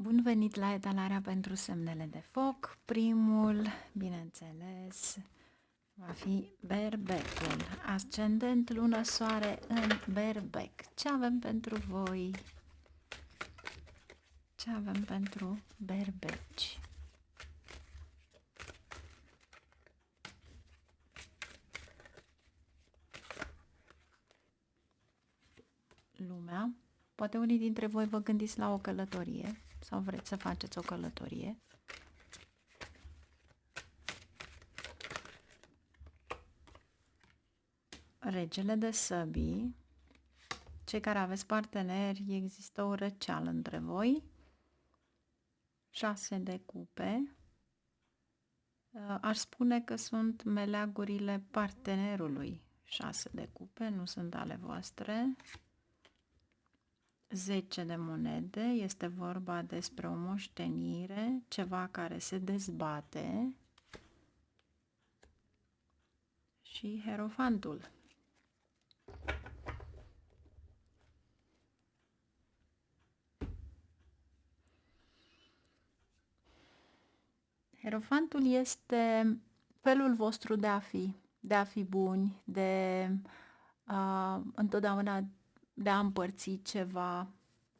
Bun venit la etalarea pentru semnele de foc. Primul, bineînțeles, va fi berbecul. Ascendent, lună, soare în berbec. Ce avem pentru voi? Ce avem pentru berbeci? Lumea. Poate unii dintre voi vă gândiți la o călătorie sau vreți să faceți o călătorie. Regele de săbii. Cei care aveți parteneri, există o răceală între voi. 6 de cupe. Aș spune că sunt meleagurile partenerului. 6 de cupe, nu sunt ale voastre. 10 de monede, este vorba despre o moștenire, ceva care se dezbate. Și Hierofantul. Hierofantul este felul vostru de a fi buni, de întotdeauna de a împărți ceva.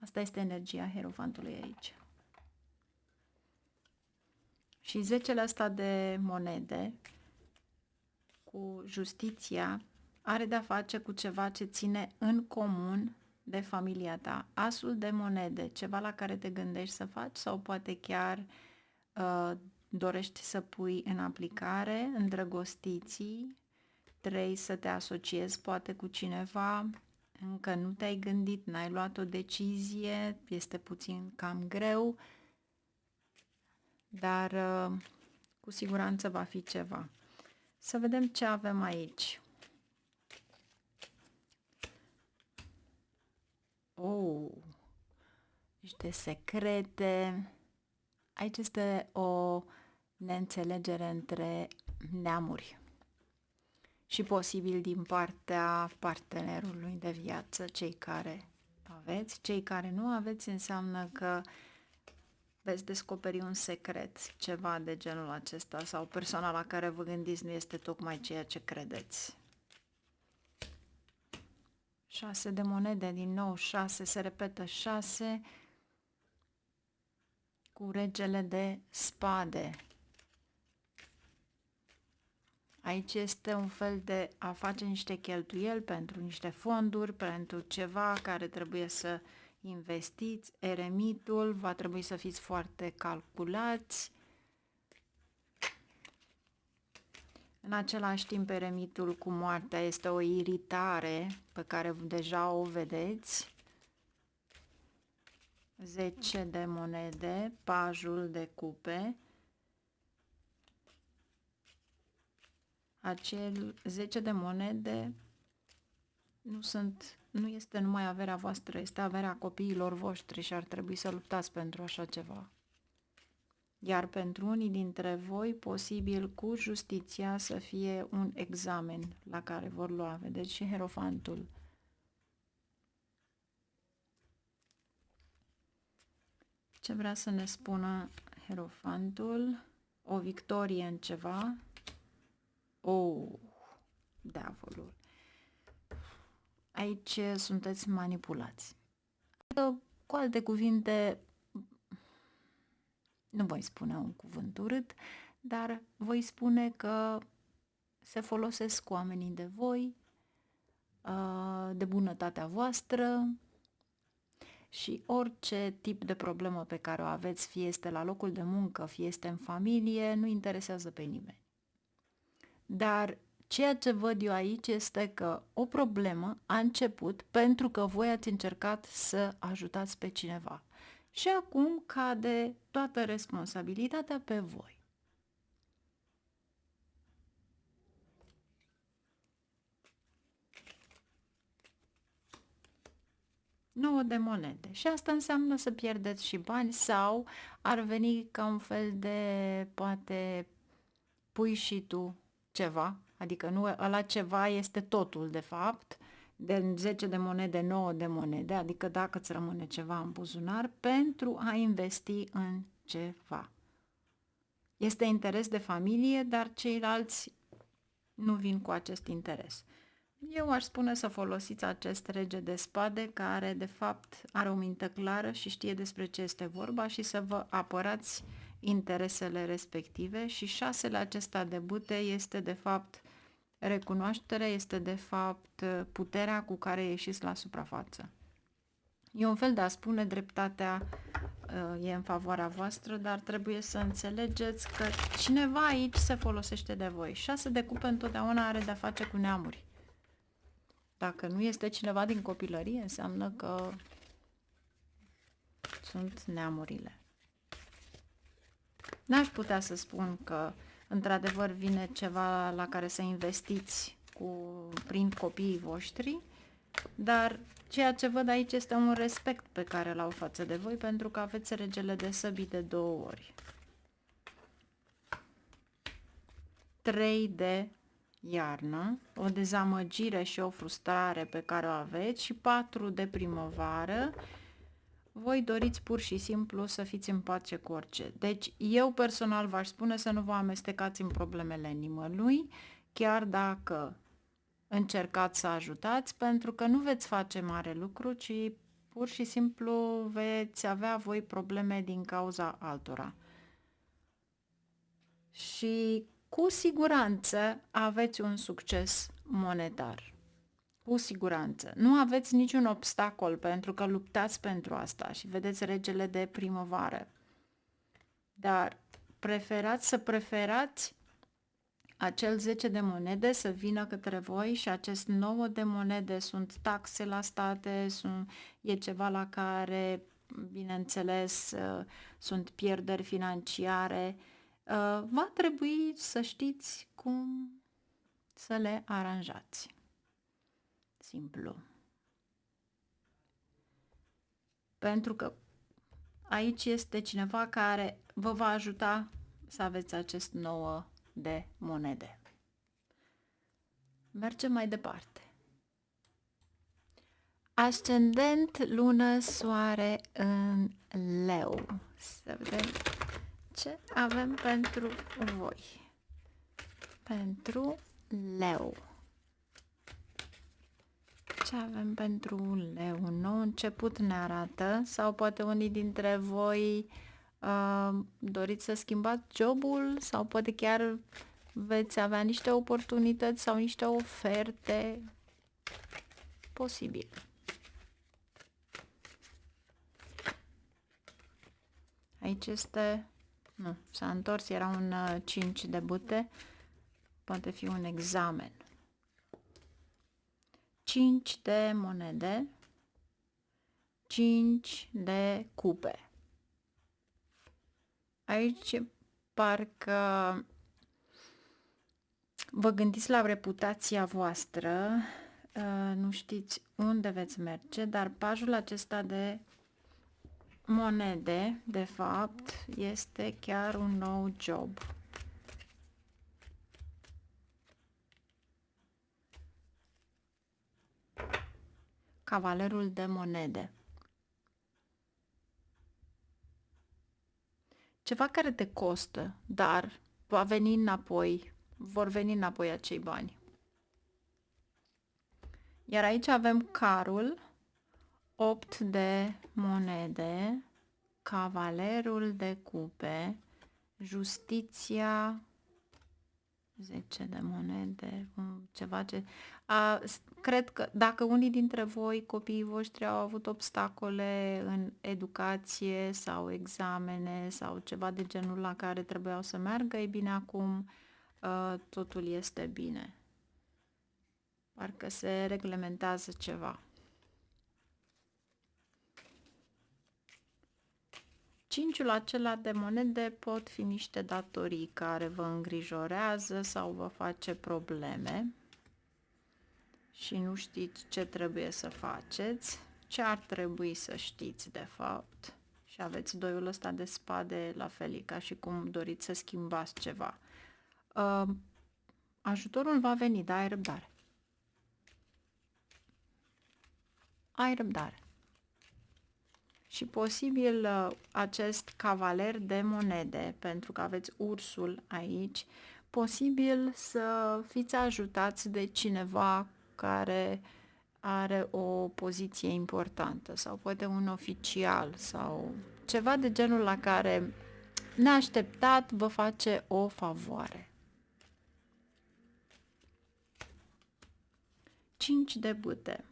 Asta este energia Hierofantului aici. Și 10-le ăsta de monede cu justiția are de-a face cu ceva ce ține în comun de familia ta. Asul de monede, ceva la care te gândești să faci sau poate chiar dorești să pui în aplicare, îndrăgostiții. 3, să te asociezi poate cu cineva, încă nu te-ai gândit, n-ai luat o decizie, este puțin cam greu, dar cu siguranță va fi ceva. Să vedem ce avem aici. Niște secrete. Aici este o neînțelegere între neamuri și posibil din partea partenerului de viață, cei care aveți. Cei care nu aveți înseamnă că veți descoperi un secret, ceva de genul acesta, sau persoana la care vă gândiți nu este tocmai ceea ce credeți. 6 de monede, din nou 6, se repetă 6 cu regele de spade. Aici este un fel de a face niște cheltuieli pentru niște fonduri, pentru ceva care trebuie să investiți. Eremitul, va trebui să fiți foarte calculați. În același timp, eremitul cu moartea este o iritare pe care deja o vedeți. 10 de monede, pajul de cupe. Acel 10 de monede nu este numai averea voastră, este averea copiilor voștri și ar trebui să luptați pentru așa ceva. Iar pentru unii dintre voi, posibil cu justiția să fie un examen la care vor lua. Vedeți și Hierofantul. Ce vrea să ne spună Hierofantul? O victorie în ceva? Diavolul. Aici sunteți manipulați. Cu alte cuvinte, nu voi spune un cuvânt urât, dar voi spune că se folosesc oamenii de voi, de bunătatea voastră și orice tip de problemă pe care o aveți, fie este la locul de muncă, fie este în familie, nu interesează pe nimeni. Dar ceea ce văd eu aici este că o problemă a început pentru că voi ați încercat să ajutați pe cineva. Și acum cade toată responsabilitatea pe voi. 9 de monede. Și asta înseamnă să pierdeți și bani sau ar veni ca un fel de, poate, pui și tu ceva, adică nu ăla ceva este totul de fapt, de 10 de monede, 9 de monede, adică dacă îți rămâne ceva în buzunar, pentru a investi în ceva. Este interes de familie, dar ceilalți nu vin cu acest interes. Eu aș spune să folosiți acest rege de spade care de fapt are o minte clară și știe despre ce este vorba și să vă apărați interesele respective și 6-le acesta de bâte este de fapt recunoaștere, este de fapt puterea cu care ieșiți la suprafață. E un fel de a spune dreptatea e în favoarea voastră, dar trebuie să înțelegeți că cineva aici se folosește de voi. 6 de cupe întotdeauna are de-a face cu neamuri. Dacă nu este cineva din copilărie, înseamnă că sunt neamurile. N-aș putea să spun că într-adevăr vine ceva la care să investiți prin copiii voștri, dar ceea ce văd aici este un respect pe care l-au față de voi, pentru că aveți regele de săbii de 2 ori. 3 de iarnă, o dezamăgire și o frustrare pe care o aveți și 4 de primăvară. Voi doriți pur și simplu să fiți în pace cu orice. Deci eu personal v-aș spune să nu vă amestecați în problemele nimănui, chiar dacă încercați să ajutați, pentru că nu veți face mare lucru, ci pur și simplu veți avea voi probleme din cauza altora. Și cu siguranță aveți un succes monetar. Cu siguranță. Nu aveți niciun obstacol pentru că luptați pentru asta și vedeți regele de primăvară. Dar preferați acel 10 de monede să vină către voi și acest 9 de monede sunt taxe la state, e ceva la care, bineînțeles, sunt pierderi financiare. Va trebui să știți cum să le aranjați. Simplu. Pentru că aici este cineva care vă va ajuta să aveți acest 9 de monede. Mergem mai departe. Ascendent, lună, soare în Leu. Să vedem ce avem pentru voi. Pentru Leu. Ce avem pentru Leu? Un nou început ne arată, sau poate unii dintre voi doriți să schimbați jobul sau poate chiar veți avea niște oportunități sau niște oferte. Posibil. Aici este... Nu, s-a întors, era un 5 de bâte. Poate fi un examen. 5 de monede. 5 de cupe. Aici parcă vă gândiți la reputația voastră, nu știți unde veți merge, dar pajul acesta de monede, de fapt, este chiar un nou job. Cavalerul de monede. Ceva care te costă, dar va veni înapoi, vor veni înapoi acei bani. Iar aici avem carul, 8 de monede, cavalerul de cupe, justiția, 10 de monede, ceva ce... Cred că dacă unii dintre voi, copiii voștri, au avut obstacole în educație sau examene sau ceva de genul la care trebuiau să meargă, e bine, acum totul este bine. Parcă se reglementează ceva. 5-ul acela de monede pot fi niște datorii care vă îngrijorează sau vă face probleme și nu știți ce trebuie să faceți, ce ar trebui să știți de fapt. Și aveți 2-ul ăsta de spade la fel, ca și cum doriți să schimbați ceva. Ajutorul va veni, dar ai răbdare. ai răbdare. Și posibil acest cavaler de monede, pentru că aveți ursul aici, posibil să fiți ajutați de cineva care are o poziție importantă sau poate un oficial sau ceva de genul la care neașteptat vă face o favoare. 5 de bâte.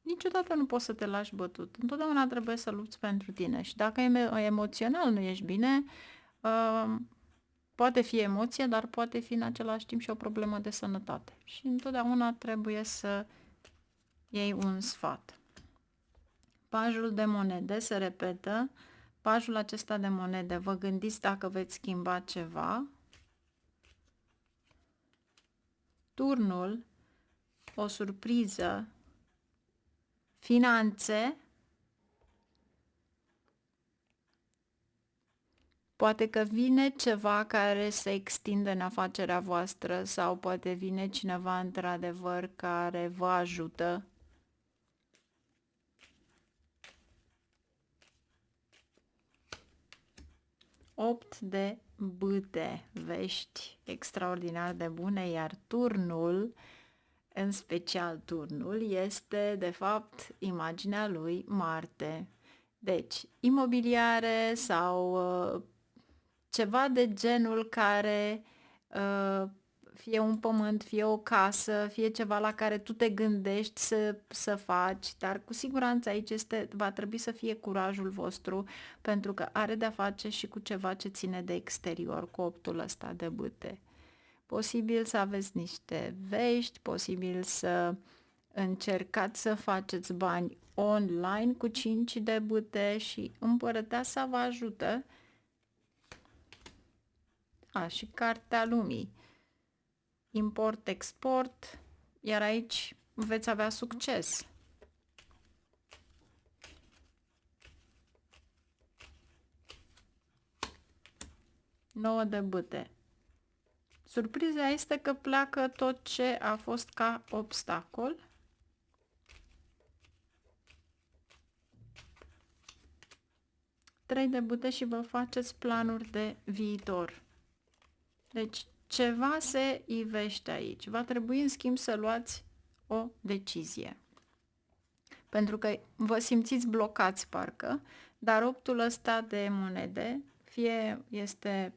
Niciodată nu poți să te lași bătut. Întotdeauna trebuie să lupți pentru tine. Și dacă emoțional nu ești bine, poate fi emoție, dar poate fi în același timp și o problemă de sănătate. Și întotdeauna trebuie să iei un sfat. Pajul de monede se repetă. Pajul acesta de monede, vă gândiți dacă veți schimba ceva. Turnul, o surpriză, finanțe, poate că vine ceva care se extinde în afacerea voastră sau poate vine cineva într-adevăr care vă ajută. Opt de bâte, vești extraordinar de bune, iar turnul, în special turnul, este de fapt imaginea lui Marte. Deci, imobiliare sau ceva de genul care fie un pământ, fie o casă, fie ceva la care tu te gândești să faci, dar cu siguranță aici va trebui să fie curajul vostru, pentru că are de-a face și cu ceva ce ține de exterior, cu optul ăsta de bâte. Posibil să aveți niște vești, posibil să încercați să faceți bani online cu 5 de bâte și împărăteasa vă ajută. Și cartea lumii. Import-export, iar aici veți avea succes. Nouă de bâte. Surpriza este că pleacă tot ce a fost ca obstacol. Trei de bâte și vă faceți planuri de viitor. Deci ceva se ivește aici. Va trebui în schimb să luați o decizie. Pentru că vă simțiți blocați parcă, dar optul ăsta de monede, fie este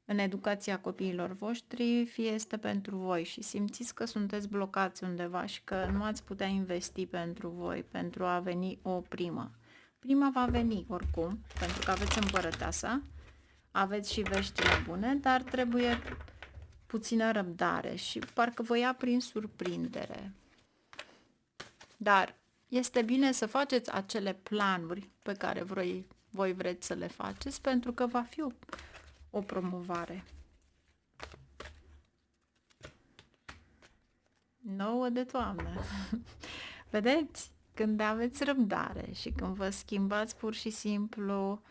în educația copiilor voștri, fie este pentru voi și simțiți că sunteți blocați undeva și că nu ați putea investi pentru voi, pentru a veni o primă. Prima va veni oricum, pentru că aveți împărăteasa, aveți și veștile bune, dar trebuie puțină răbdare și parcă vă ia prin surprindere. Dar este bine să faceți acele planuri pe care voi vreți să le faceți, pentru că va fi o promovare. 9 de toamnă. Vedeți? Când aveți răbdare și când vă schimbați pur și simplu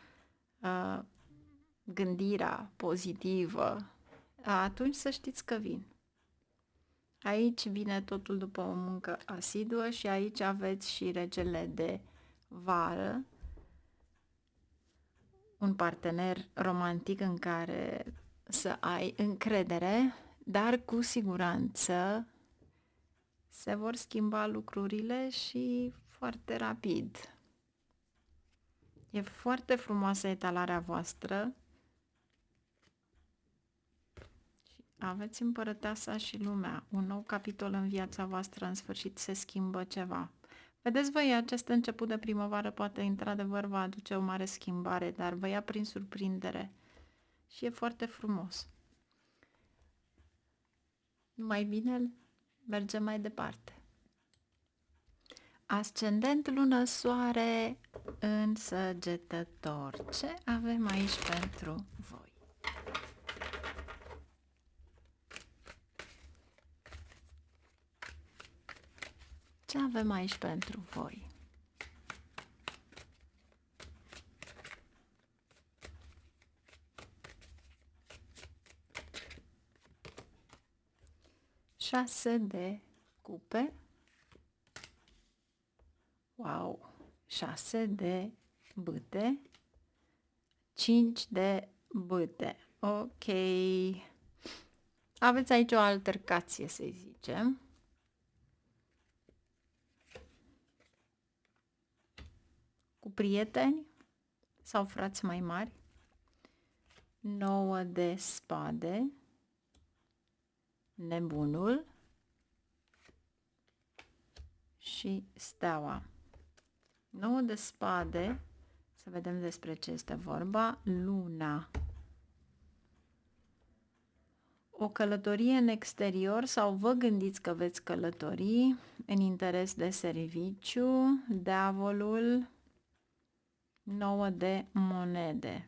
gândirea pozitivă, atunci să știți că vin. Aici vine totul după o muncă asiduă și aici aveți și regele de vară, un partener romantic în care să ai încredere, dar cu siguranță se vor schimba lucrurile și foarte rapid. E foarte frumoasă etalarea voastră. Aveți împărăteasa și lumea, un nou capitol în viața voastră, în sfârșit se schimbă ceva. Vedeți voi, acest început de primăvară poate într-adevăr va aduce o mare schimbare, dar vă ia prin surprindere și e foarte frumos. Mai bine mergem mai departe. Ascendent, lună, soare în Săgetător. Ce avem aici pentru voi? Ce avem aici pentru voi? Șase de cupe, Wow! 6 de bâte, 5 de bâte. Ok. Aveți aici o altercație, să zicem. Cu prieteni sau frați mai mari. 9 de spade, nebunul și steaua. 9 de spade, să vedem despre ce este vorba. Luna. O călătorie în exterior sau vă gândiți că veți călători în interes de serviciu. Diavolul. 9 de monede.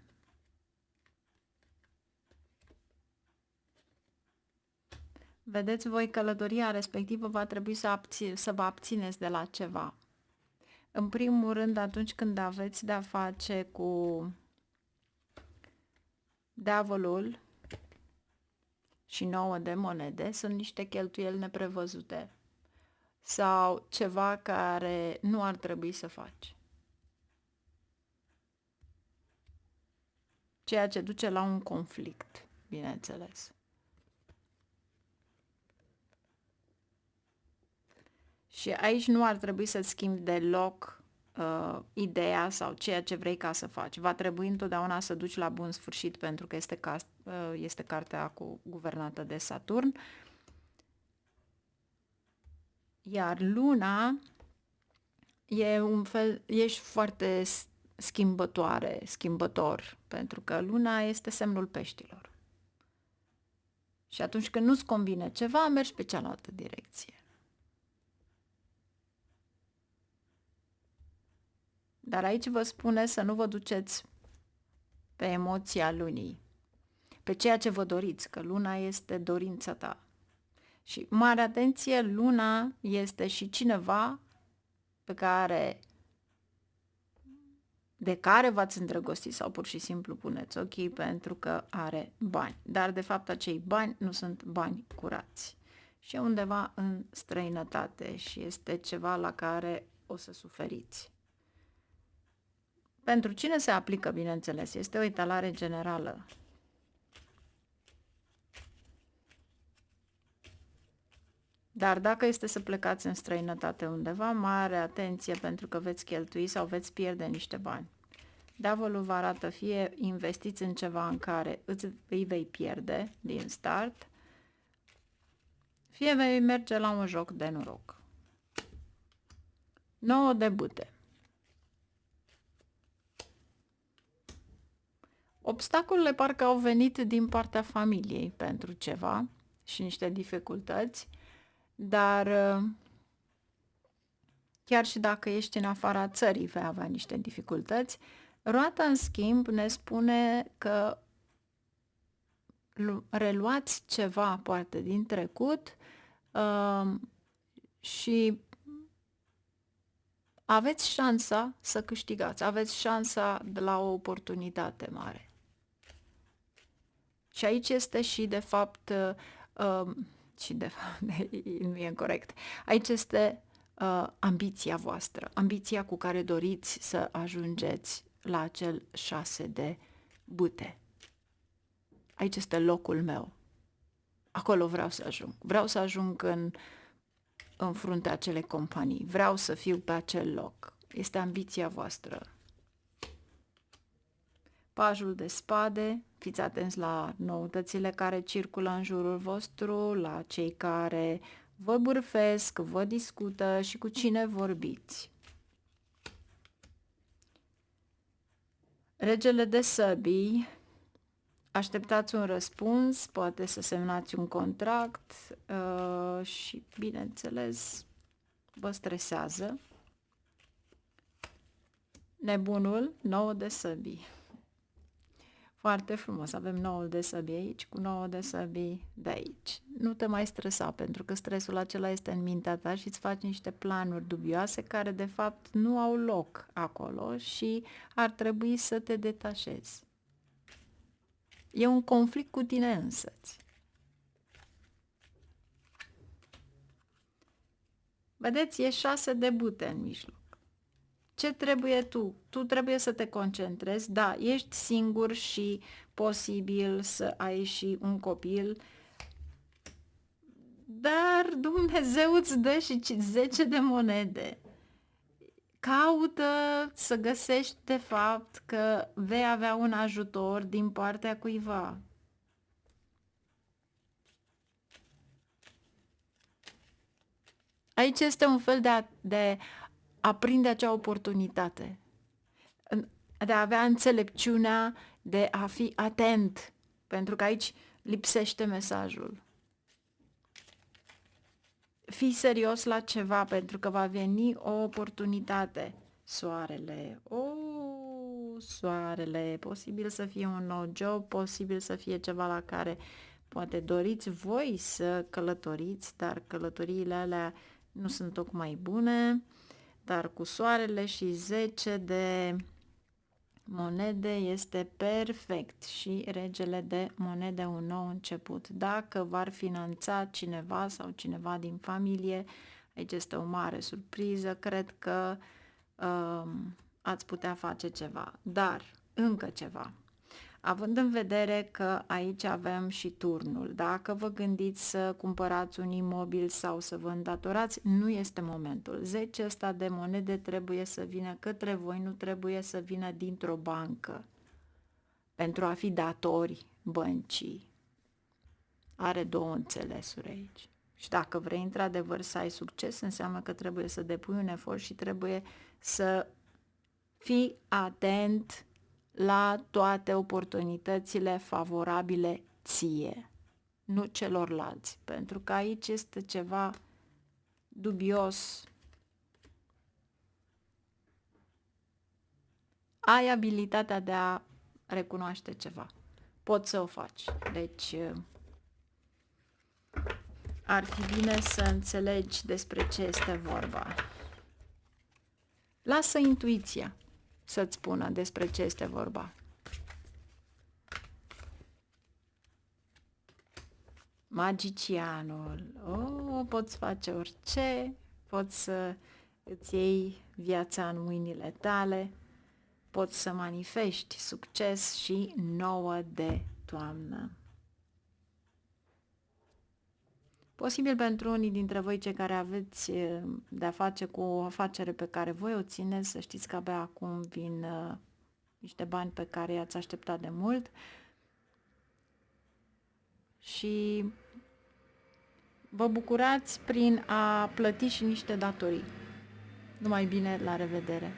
Vedeți voi, călătoria respectivă va trebui să vă abțineți de la ceva. În primul rând, atunci când aveți de-a face cu diavolul și 9 de monede, sunt niște cheltuieli neprevăzute sau ceva care nu ar trebui să faci. Ceea ce duce la un conflict, bineînțeles. Și aici nu ar trebui să-ți schimbi deloc ideea sau ceea ce vrei ca să faci. Va trebui întotdeauna să duci la bun sfârșit, pentru că este cartea guvernată de Saturn. Iar luna e un fel, ești foarte schimbător, pentru că luna este semnul peștilor. Și atunci când nu-ți convine ceva, mergi pe cealaltă direcție. Dar aici vă spune să nu vă duceți pe emoția lunii, pe ceea ce vă doriți, că luna este dorința ta. Și mare atenție, luna este și cineva de care v-ați îndrăgostit sau pur și simplu puneți ochii pentru că are bani. Dar de fapt acei bani nu sunt bani curați. Și e undeva în străinătate și este ceva la care o să suferiți. Pentru cine se aplică, bineînțeles, este o etalare generală. Dar dacă este să plecați în străinătate undeva, mare atenție, pentru că veți cheltui sau veți pierde niște bani. Diavolul vă arată, fie investiți în ceva în care îi vei pierde din start, fie vei merge la un joc de noroc. 9 de bâte. Obstacolele parcă au venit din partea familiei pentru ceva și niște dificultăți, dar chiar și dacă ești în afara țării, vei avea niște dificultăți. Roata, în schimb, ne spune că reluați ceva poate din trecut și aveți șansa să câștigați, aveți șansa de la o oportunitate mare. Și aici este și de fapt, nu e corect, aici este ambiția voastră, ambiția cu care doriți să ajungeți la acel 6 de bâte. Aici este locul meu. Acolo vreau să ajung. Vreau să ajung în fruntea acelei companii. Vreau să fiu pe acel loc. Este ambiția voastră. Pajul de spade. Fiți atenți la noutățile care circulă în jurul vostru, la cei care vă bârfesc, vă discută și cu cine vorbiți. Regele de săbii. Așteptați un răspuns, poate să semnați un contract și, bineînțeles, vă stresează. Nebunul, 9 de săbii. Foarte frumos, avem 9 de săbii aici cu 9 de săbii de aici. Nu te mai stresa, pentru că stresul acela este în mintea ta și îți faci niște planuri dubioase care de fapt nu au loc acolo și ar trebui să te detașezi. E un conflict cu tine însăți. Vedeți, e 6 de bâte în mijloc. Ce trebuie tu? Tu trebuie să te concentrezi. Da, ești singur și posibil să ai și un copil, dar Dumnezeu îți dă și 10 de monede. Caută să găsești de fapt că vei avea un ajutor din partea cuiva. Aici este un fel de a prinde acea oportunitate, de a avea înțelepciunea de a fi atent, pentru că aici lipsește mesajul. Fii serios la ceva, pentru că va veni o oportunitate. Soarele, soarele, posibil să fie un nou job, posibil să fie ceva la care poate doriți voi să călătoriți, dar călătoriile alea nu sunt tocmai bune, dar cu soarele și 10 de monede este perfect și regele de monede un nou început. Dacă v-ar finanța cineva sau cineva din familie, aici este o mare surpriză, cred că ați putea face ceva. Dar, încă ceva. Având în vedere că aici avem și turnul, dacă vă gândiți să cumpărați un imobil sau să vă îndatorați, nu este momentul. 10 ăsta de monede trebuie să vină către voi, nu trebuie să vină dintr-o bancă pentru a fi datori băncii. Are două înțelesuri aici. Și dacă vrei într-adevăr să ai succes, înseamnă că trebuie să depui un efort și trebuie să fii atent la toate oportunitățile favorabile ție, nu celorlalți, pentru că aici este ceva dubios. Ai abilitatea de a recunoaște ceva. Poți să o faci. Deci ar fi bine să înțelegi despre ce este vorba. Lasă intuiția să-ți spună despre ce este vorba. Magicianul. Poți face orice, poți să îți iei viața în mâinile tale, poți să manifesti succes și 9 de toamnă. Posibil pentru unii dintre voi, cei care aveți de-a face cu o afacere pe care voi o țineți, să știți că abia acum vin niște bani pe care i-ați așteptat de mult și vă bucurați prin a plăti și niște datorii. Numai bine, la revedere!